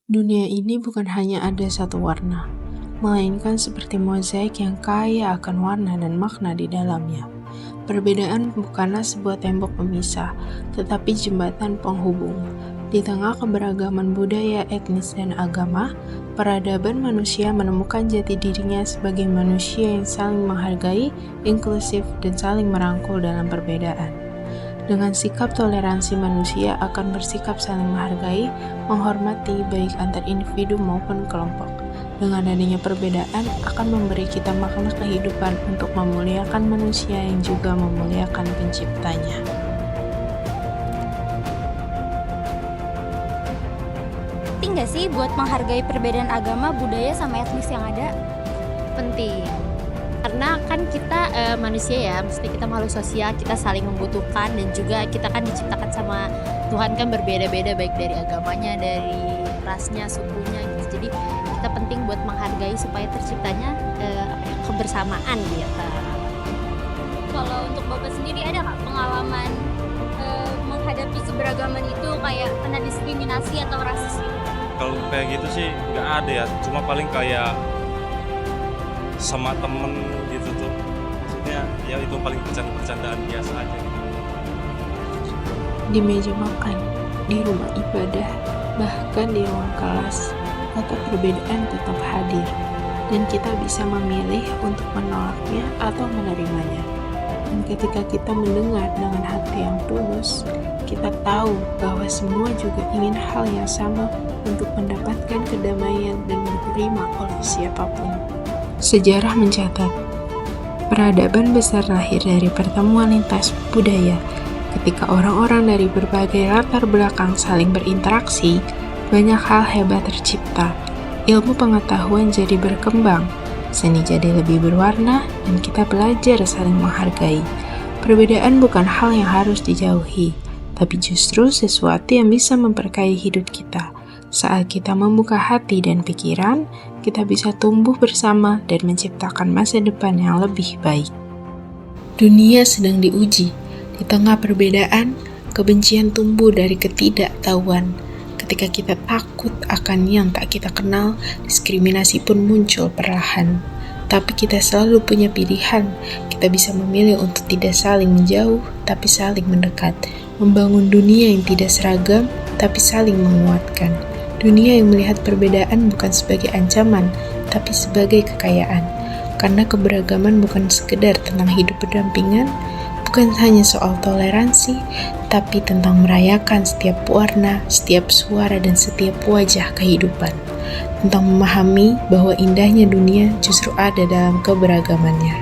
Dunia ini bukan hanya ada satu warna, melainkan seperti mozaik yang kaya akan warna dan makna di dalamnya. Perbedaan bukanlah sebuah tembok pemisah, tetapi jembatan penghubung. Di tengah keberagaman budaya, etnis, dan agama, peradaban manusia menemukan jati dirinya sebagai manusia yang saling menghargai, inklusif, dan saling merangkul dalam perbedaan. Dengan sikap toleransi, manusia akan bersikap saling menghargai, menghormati baik antar individu maupun kelompok. Dengan adanya perbedaan akan memberi kita makna kehidupan untuk memuliakan manusia yang juga memuliakan penciptanya. Penting nggak sih buat menghargai perbedaan agama, budaya, sama etnis yang ada? Penting, karena kan kita manusia ya, mesti kita makhluk sosial, kita saling membutuhkan, dan juga kita kan diciptakan sama Tuhan kan berbeda-beda, baik dari agamanya, dari rasnya, sukunya gitu. Jadi kita penting buat menghargai supaya terciptanya kebersamaan gitu. Kalau untuk Bapak sendiri ada nggak pengalaman menghadapi keberagaman itu kayak kena diskriminasi atau rasis gitu? Kalau kayak gitu sih nggak ada ya, cuma paling kayak sama temen gitu tuh, maksudnya ya itu paling bercandaan biasa aja gitu. Di meja makan, di rumah ibadah, bahkan di ruang kelas, kata perbedaan tetap hadir, dan kita bisa memilih untuk menolaknya atau menerimanya. Dan ketika kita mendengar dengan hati yang tulus, kita tahu bahwa semua juga ingin hal yang sama untuk mendapatkan kedamaian dan diterima oleh siapapun. Sejarah mencatat, peradaban besar lahir dari pertemuan lintas budaya. Ketika orang-orang dari berbagai latar belakang saling berinteraksi, banyak hal hebat tercipta. Ilmu pengetahuan jadi berkembang, seni jadi lebih berwarna, dan kita belajar saling menghargai. Perbedaan bukan hal yang harus dijauhi, tapi justru sesuatu yang bisa memperkaya hidup kita. Saat kita membuka hati dan pikiran, kita bisa tumbuh bersama dan menciptakan masa depan yang lebih baik. Dunia sedang diuji. Di tengah perbedaan, kebencian tumbuh dari ketidaktahuan. Ketika kita takut akan yang tak kita kenal, diskriminasi pun muncul perlahan. Tapi kita selalu punya pilihan. Kita bisa memilih untuk tidak saling menjauh, tapi saling mendekat. Membangun dunia yang tidak seragam, tapi saling menguatkan. Dunia yang melihat perbedaan bukan sebagai ancaman, tapi sebagai kekayaan. Karena keberagaman bukan sekedar tentang hidup berdampingan, bukan hanya soal toleransi, tapi tentang merayakan setiap warna, setiap suara, dan setiap wajah kehidupan. Tentang memahami bahwa indahnya dunia justru ada dalam keberagamannya.